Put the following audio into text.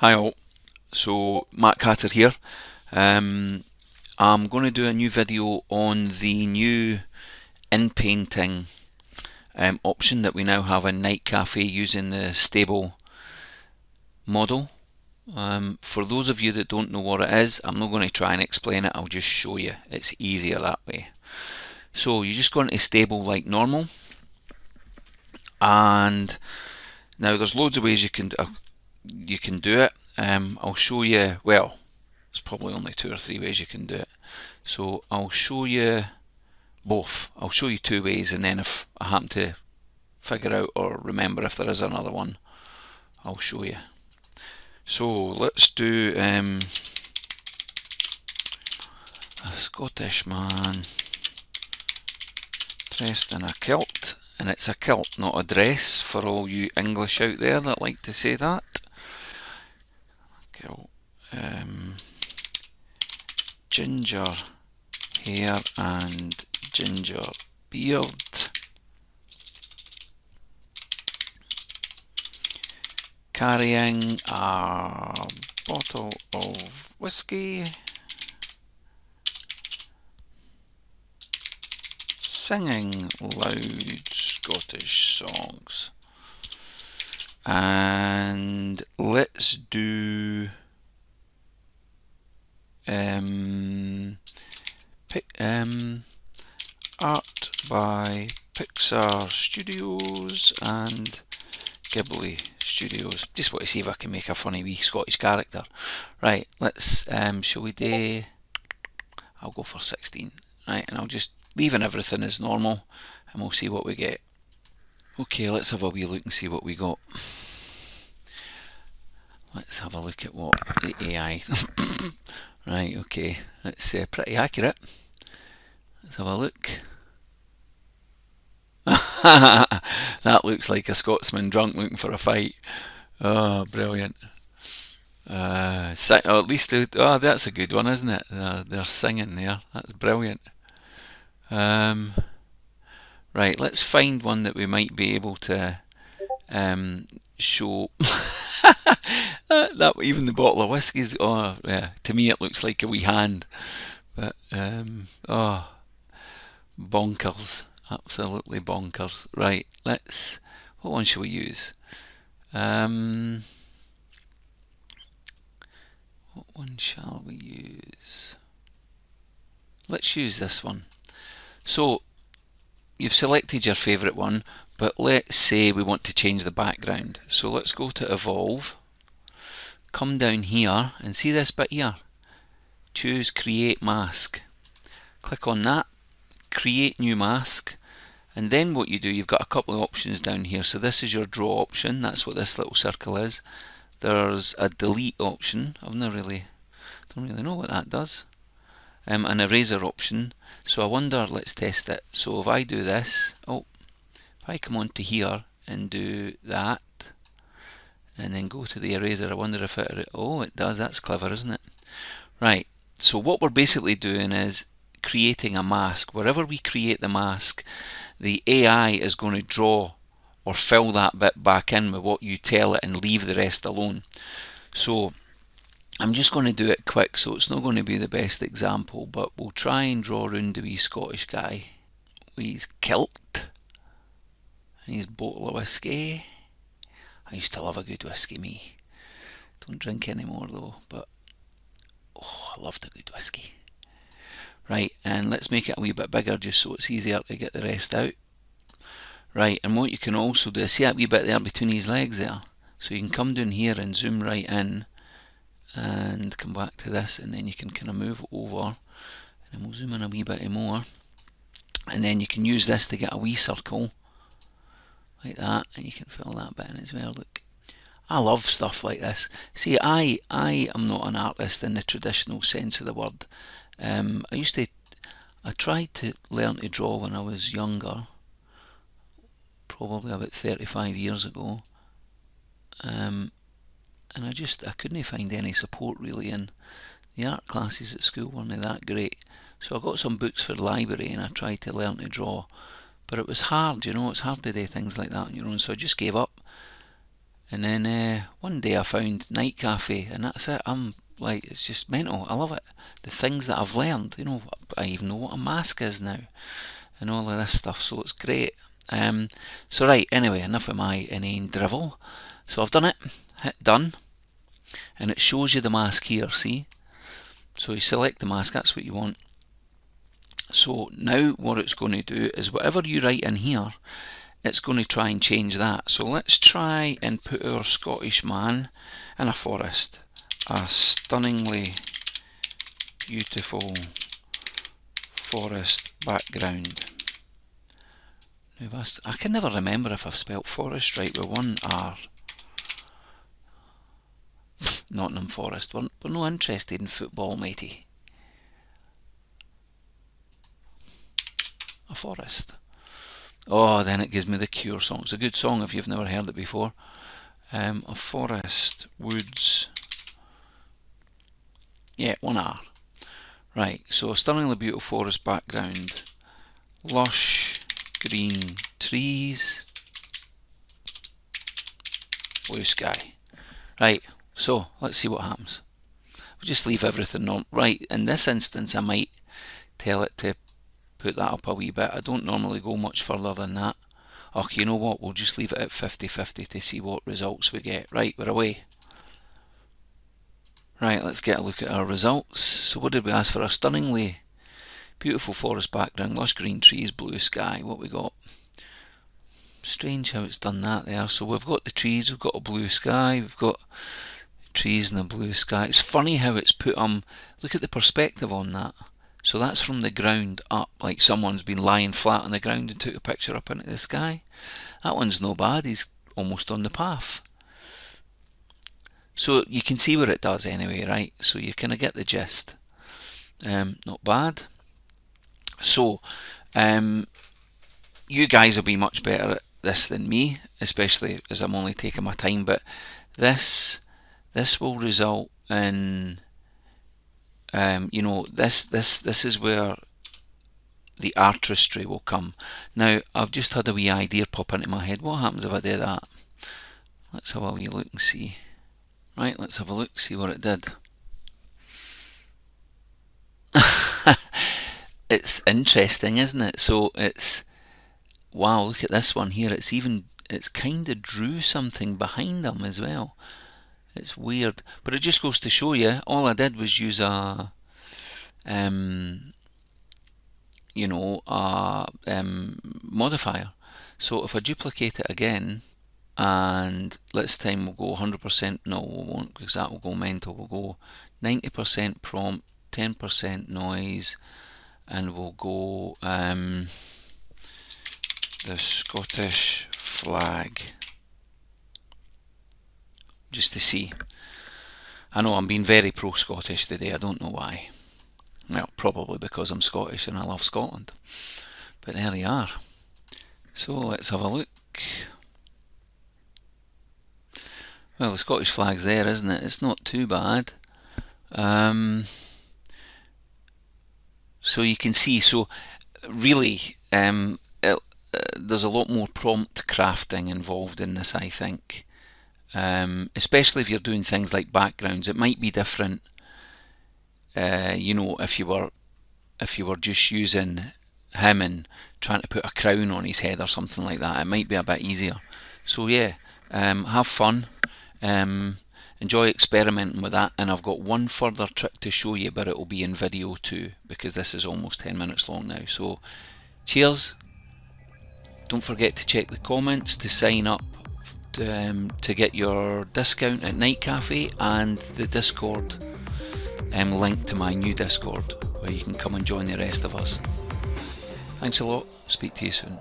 Hi all, so Matt Carter here. I'm going to do a new video on the new Inpainting option that we now have in NightCafe using the Stable model. For those of you that don't know what it is, I'm not going to try and explain it, I'll just show you. It's easier that way. So you just go into Stable like normal, and now there's loads of ways you can do it. I'll show you, well, there's probably only 2 or 3 ways you can do it. So I'll show you both. I'll show you 2 ways, and then if I happen to figure out or remember if there is another one, I'll show you. So let's do a Scottish man dressed in a kilt, and it's a kilt, not a dress, for all you English out there that like to say that. Kilt. Ginger hair and ginger beard. Carrying a bottle of whiskey. Singing loud Scottish songs. And let's do art by Pixar Studios and Ghibli Studios. Just want to see if I can make a funny wee Scottish character. Right, let's, shall we do, I'll go for 16. Right, and I'll just leaving everything as normal, and we'll see what we get. Okay, let's have a wee look and see what we got. Let's have a look at what the AI. Right, okay, that's pretty accurate. Let's have a look. That looks like a Scotsman drunk looking for a fight. Oh, brilliant. At least, that's a good one, isn't it? They're singing there. That's brilliant. Right, let's find one that we might be able to show. That even the bottle of whiskey's, oh yeah, to me it looks like a wee hand, but oh, bonkers, absolutely bonkers. Right, what one shall we use? What one shall we use? Let's use this one. So you've selected your favourite one, but let's say we want to change the background. So let's go to Evolve, come down here and see this bit here. Choose Create Mask. Click on that, create new mask, and then what you do, you've got a couple of options down here. So this is your draw option, that's what this little circle is. There's a delete option, don't really know what that does. An eraser option. So I wonder, let's test it. So if I do this, if I come onto here and do that, and then go to the eraser, I wonder if it does. That's clever, isn't it? Right, so what we're basically doing is creating a mask. Wherever we create the mask, the AI is going to draw or fill that bit back in with what you tell it and leave the rest alone. So I'm just going to do it quick, so it's not going to be the best example, but we'll try and draw around the wee Scottish guy with his kilt and his bottle of whiskey. I used to love a good whiskey, me. Don't drink anymore though, but I loved a good whiskey. Right, and let's make it a wee bit bigger just so it's easier to get the rest out. Right, and what you can also do, see that wee bit there between his legs there? So you can come down here and zoom right in and come back to this, and then you can kind of move over, and we'll zoom in a wee bit more, and then you can use this to get a wee circle like that, and you can fill that bit in as well. Look, I love stuff like this. See, I am not an artist in the traditional sense of the word. I tried to learn to draw when I was younger, probably about 35 years ago, and I couldn't find any support really, and the art classes at school weren't that great. So I got some books for the library and I tried to learn to draw, but it was hard, it's hard to do things like that on your own, so I just gave up. And then one day I found NightCafe, and that's it. I'm like, it's just mental. I love it. The things that I've learned, you know, I even know what a mask is now, and all of this stuff. So it's great. So right, anyway, enough of my inane drivel. So I've done it. Hit done, and it shows you the mask here. See? So you select the mask. That's what you want. So now what it's going to do is whatever you write in here, it's going to try and change that. So let's try and put our Scottish man in a forest. A stunningly beautiful forest background. Now I can never remember if I've spelt forest right with one R. Nottingham Forest. We're not interested in football, matey. A forest. Oh, then it gives me the Cure song. It's a good song if you've never heard it before. A forest, woods. Yeah, one R. Right, so a stunningly beautiful forest background. Lush, green trees. Blue sky. Right, so let's see what happens. We'll just leave everything on. Right, in this instance I might tell it to put that up a wee bit. I don't normally go much further than that. Oh, you know what, we'll just leave it at 50-50 to see what results we get. Right, we're away. Right, let's get a look at our results. So what did we ask for? A stunningly beautiful forest background, lush green trees, blue sky. What we got? Strange how it's done that there. So we've got the trees, we've got a blue sky, we've got trees and a blue sky. It's funny how it's put look at the perspective on that. So that's from the ground up, like someone's been lying flat on the ground and took a picture up into the sky. That one's no bad, he's almost on the path. So you can see what it does anyway, right? So you kind of get the gist. Not bad. So you guys will be much better at this than me, especially as I'm only taking my time, but this will result in you know, this is where the artistry will come. Now I've just had a wee idea pop into my head. What happens if I do that? Let's have a wee look and see. Right, let's have a look, see what it did. It's interesting, isn't it? So it's, wow, look at this one here. It's kind of drew something behind them as well. It's weird, but it just goes to show you, all I did was use a you know, a modifier. So if I duplicate it again, and this time we'll go 100%, no we won't, because that will go mental. We'll go 90% prompt, 10% noise, and we'll go the Scottish flag, just to see. I know I'm being very pro-Scottish today, I don't know why. Well, probably because I'm Scottish and I love Scotland. But there they are. So let's have a look. Well, the Scottish flag's there, isn't it? It's not too bad. So you can see, so really there's a lot more prompt crafting involved in this, I think. Especially if you're doing things like backgrounds. It might be different, you know, if you were just using him and trying to put a crown on his head or something like that. It might be a bit easier. So yeah, have fun. Enjoy experimenting with that, and I've got one further trick to show you, but it will be in video too, because this is almost 10 minutes long now. So cheers. Don't forget to check the comments to sign up to get your discount at NightCafe, and the Discord link to my new Discord where you can come and join the rest of us. Thanks a lot, speak to you soon.